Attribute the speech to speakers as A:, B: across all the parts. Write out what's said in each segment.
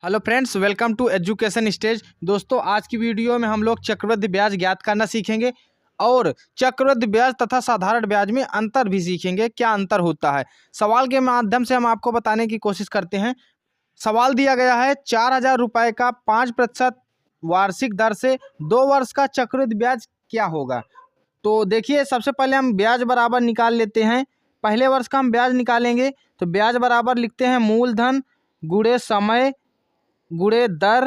A: Hello friends, welcome to education stage. दोस्तों, आज की वीडियो में हम लोग चक्रवृद्धि ब्याज ज्ञात करना सीखेंगे और चक्रवृद्धि ब्याज तथा साधारण ब्याज में अंतर भी सीखेंगे। क्या अंतर होता है, सवाल के माध्यम से हम आपको बताने की कोशिश करते हैं। सवाल दिया गया है 4,000 रुपये का 5% वार्षिक दर से 2 वर्ष का चक्रवृद्धि ब्याज क्या होगा। तो देखिए, सबसे पहले हम ब्याज बराबर निकाल लेते हैं। पहले वर्ष का हम ब्याज निकालेंगे तो ब्याज बराबर लिखते हैं मूलधन गुणे समय गुणे दर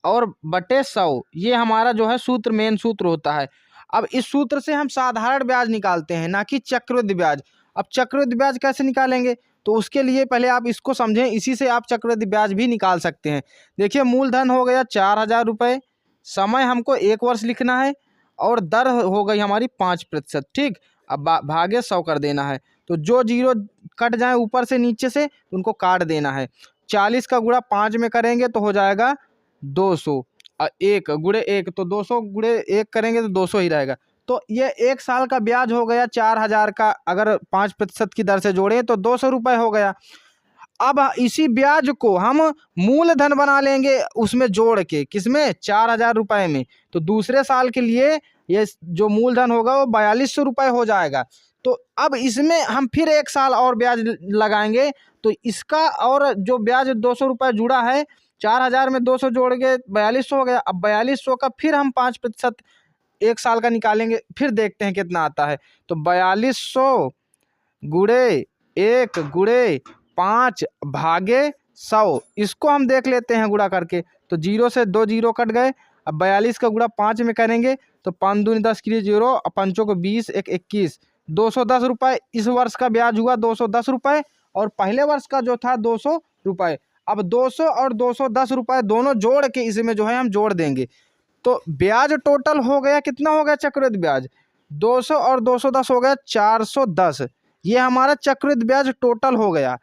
A: और बटे 100। ये हमारा जो है सूत्र, मेन सूत्र होता है। अब इस सूत्र से हम साधारण ब्याज निकालते हैं, ना कि चक्रवृद्धि ब्याज। अब चक्रवृद्धि ब्याज कैसे निकालेंगे, तो उसके लिए पहले आप इसको समझें, इसी से आप चक्रवृद्धि ब्याज भी निकाल सकते हैं। देखिए, मूलधन हो गया 4,000 रुपये, समय हमको 1 वर्ष लिखना है और दर हो गई हमारी 5%। ठीक, अब भागे 100 कर देना है। तो जो जीरो कट जाए ऊपर से नीचे से, उनको काट देना है। 40 का गुणा 5 में करेंगे तो हो जाएगा 200। 1 गुणे 1 तो 200 गुणे 1 करेंगे तो 200 ही रहेगा। तो ये 1 साल का ब्याज हो गया 4,000 का। अगर 5% की दर से जोड़ें तो 200 रुपये हो गया। अब इसी ब्याज को हम मूलधन बना लेंगे उसमें जोड़ के, किसमें, 4,000 रुपये में। तो दूसरे साल के लिए ये जो मूलधन होगा वो 4,200 रुपये हो जाएगा। तो अब इसमें हम फिर 1 साल और ब्याज लगाएंगे तो इसका और जो ब्याज 200 रुपये जुड़ा है, 4,000 में 200 जोड़ के 4,200 हो गया। अब 4,200 का फिर हम 5% 1 साल का निकालेंगे, फिर देखते हैं कितना आता है। तो 4,200 गुणे 1 गुणे 5 भागे 100, इसको हम देख लेते हैं गुणा करके। तो 0 से 2 जीरो कट गए। अब 42 का गुणा 5 में करेंगे तो 5 दूनी 10 के लिए 0, और 5 को 20, 1 21, 210 रुपये इस वर्ष का ब्याज हुआ 210 रुपये, और पहले वर्ष का जो था 200 रुपये। अब 200 और 210 रुपये दोनों जोड़ के इसमें जो है हम जोड़ देंगे। तो ब्याज टोटल हो गया, कितना हो गया चक्रवृद्धि ब्याज, 200 और 210 हो गया 410। ये हमारा चक्रवृद्धि ब्याज टोटल हो गया।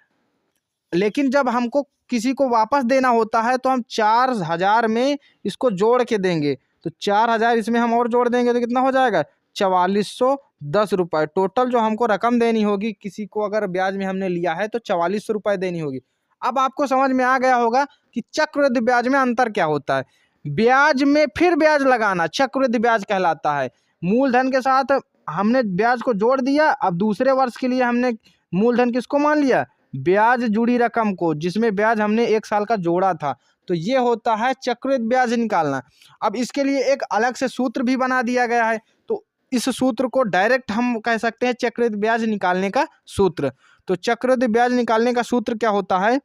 A: लेकिन जब हमको किसी को वापस देना होता है तो हम 4,000 में इसको जोड़ के देंगे। तो 4,000 इसमें हम और जोड़ देंगे तो कितना हो जाएगा, 4,410 रुपये। टोटल जो हमको रकम देनी होगी, किसी को अगर ब्याज में हमने लिया है तो 4,400 रुपये देनी होगी। अब आपको समझ में आ गया होगा कि चक्रवृद्धि ब्याज में अंतर क्या होता है। ब्याज में फिर ब्याज लगाना चक्रवृद्धि ब्याज कहलाता है। मूलधन के साथ हमने ब्याज को जोड़ दिया। अब दूसरे वर्ष के लिए हमने मूलधन किसको मान लिया, ब्याज जुड़ी रकम को, जिसमें ब्याज हमने 1 साल का जोड़ा था। तो ये होता है चक्रवृद्धि ब्याज निकालना। अब इसके लिए एक अलग से सूत्र भी बना दिया गया है। तो इस सूत्र को डायरेक्ट हम कह सकते हैं चक्रवृद्धि ब्याज निकालने का सूत्र। तो चक्रवृद्धि ब्याज निकालने का सूत्र क्या होता है,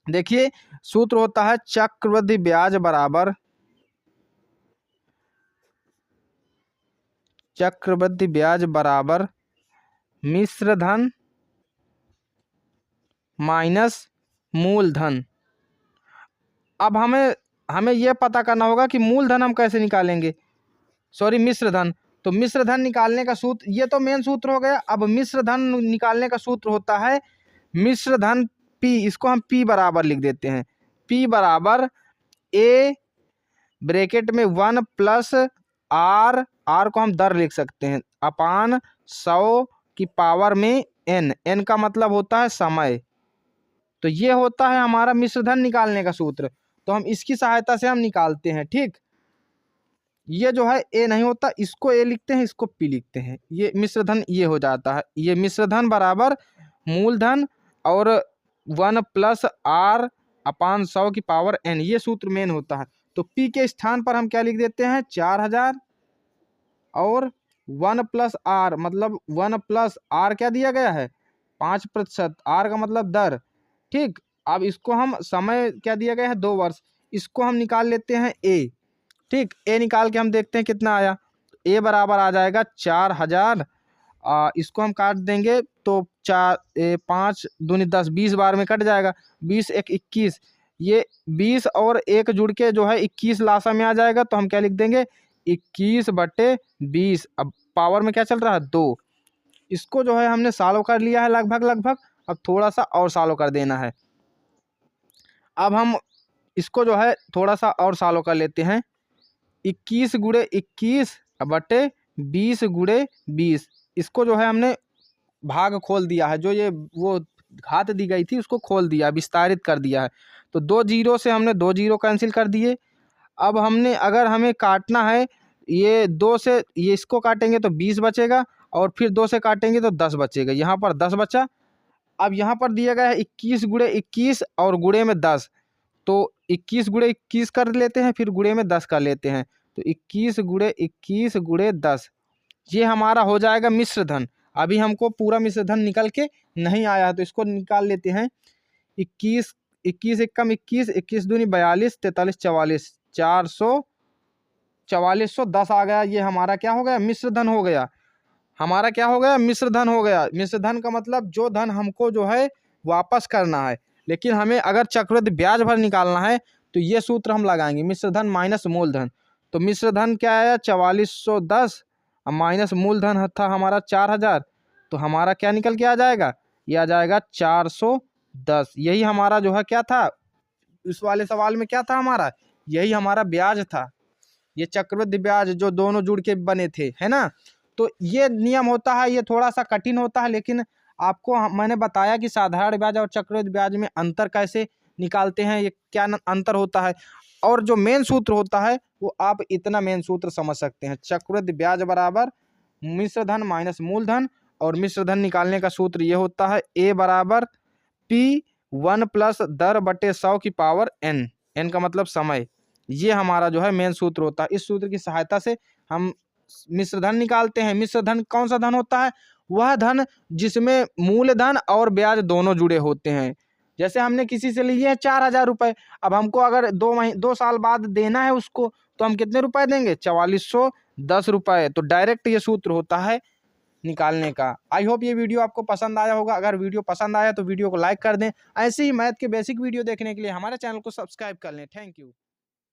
A: देखिए, सूत्र होता है चक्रवृद्धि ब्याज बराबर मिश्र धन माइनस मूलधन। अब हमें यह पता करना होगा कि मूलधन हम कैसे निकालेंगे, सॉरी मिश्र धन। तो मिश्र धन निकालने का सूत्र, ये तो मेन सूत्र हो गया। अब मिश्र धन निकालने का सूत्र होता है मिश्र धन P, इसको हम P बराबर लिख देते हैं। P बराबर A ब्रैकेट में 1 प्लस R को हम दर लिख सकते हैं, अपान 100 की पावर में N का मतलब होता है समय। तो ये होता है हमारा मिश्रधन निकालने का सूत्र। तो हम इसकी सहायता से हम निकालते हैं। ठीक, ये जो है A नहीं होता, इसको A लिखते हैं, इसको P लिखते हैं, ये मिश्रधन ये हो जाता है। ये मिश्रधन बराबर मूलधन और 1 प्लस R अपान 100 की पावर N, ये सूत्र मेन होता है। तो P के स्थान पर हम क्या लिख देते हैं, 4,000 और 1 प्लस R, मतलब 1 प्लस R क्या दिया गया है, 5%, R का मतलब दर। ठीक, अब इसको हम समय क्या दिया गया है, 2 वर्ष, इसको हम निकाल लेते हैं A। ठीक, A निकाल के हम देखते हैं कितना आया। A बराबर आ जाएगा 4,000। इसको हम काट देंगे तो 5 दूनी 10, 20 बार में कट जाएगा, 20 1 21, ये 20 और 1 जुड़ के जो है 21 लासा में आ जाएगा। तो हम क्या लिख देंगे, 21/20। अब पावर में क्या चल रहा है, 2। इसको जो है हमने सालों कर लिया है लगभग। अब थोड़ा सा और सालों कर देना है। अब हम इसको जो है थोड़ा सा और सालों कर लेते हैं, 21 गुणे 21 बटे 20 गुणे 20। इसको जो है हमने भाग खोल दिया है, जो ये वो घात दी गई थी उसको खोल दिया, विस्तारित कर दिया है। तो 2 जीरो से हमने 2 जीरो कैंसिल कर दिए। अब हमने अगर हमें काटना है ये 2 से, ये इसको काटेंगे तो 20 बचेगा और फिर 2 से काटेंगे तो 10 बचेगा। यहाँ पर 10 बचा। अब यहाँ पर दिया गया है 21 गुणे 21 और गुणे में 10, तो 21 गुणे 21 कर लेते हैं, फिर गुणे में 10 कर लेते हैं। तो 21 गुणे 21 गुणे 10, ये हमारा हो जाएगा मिश्र धन। अभी हमको पूरा मिश्र धन निकल के नहीं आया है तो इसको निकाल लेते हैं। 21 21 एकम 21, 21 दूनी 42, 43 44, 4410 आ गया। ये हमारा क्या हो गया? मिश्र धन हो गया। हमारा क्या हो गया? मिश्र धन हो गया। मिश्र धन का मतलब जो धन हमको जो है वापस करना है, लेकिन हमें अगर चक्रवृद्धि ब्याज भर निकालना है तो ये सूत्र हम लगाएंगे, मिश्र धन माइनस मूलधन। तो मिश्र धन क्या आया? 4410 और माइनस मूलधन था हमारा 4000, तो हमारा क्या निकल के आ जाएगा? ये आ जाएगा 410। यही हमारा जो है क्या था इस वाले सवाल में, क्या था हमारा? यही हमारा ब्याज था, ये चक्रवृद्धि ब्याज जो दोनों जुड़ के बने थे, है ना। तो ये नियम होता है, ये थोड़ा सा कठिन होता है, लेकिन आपको मैंने बताया कि साधारण ब्याज और चक्रवृद्धि ब्याज में अंतर कैसे निकालते हैं, ये क्या अंतर होता है। और जो मेन सूत्र होता है वो आप इतना मेन सूत्र समझ सकते हैं, चक्रवृद्धि ब्याज बराबर मिश्र धन माइनस मूलधन। और मिश्र धन निकालने का सूत्र ये होता है ए बराबर P1 प्लस दर बटे 100 की पावर n, n का मतलब समय। ये हमारा जो है मेन सूत्र होता है। इस सूत्र की सहायता से हम मिश्र धन निकालते हैं। मिश्र धन कौन सा धन होता है? वह धन जिसमें मूलधन और ब्याज दोनों जुड़े होते हैं। जैसे हमने किसी से लिए हैं 4000 रुपये, अब हमको अगर 2 साल बाद देना है उसको, तो हम कितने रुपए देंगे? 4410 रुपये। तो डायरेक्ट ये सूत्र होता है निकालने का। आई होप ये वीडियो आपको पसंद आया होगा। अगर वीडियो पसंद आया तो वीडियो को लाइक कर दें। ऐसे ही मैथ के बेसिक वीडियो देखने के लिए हमारे चैनल को सब्सक्राइब कर लें। Thank you.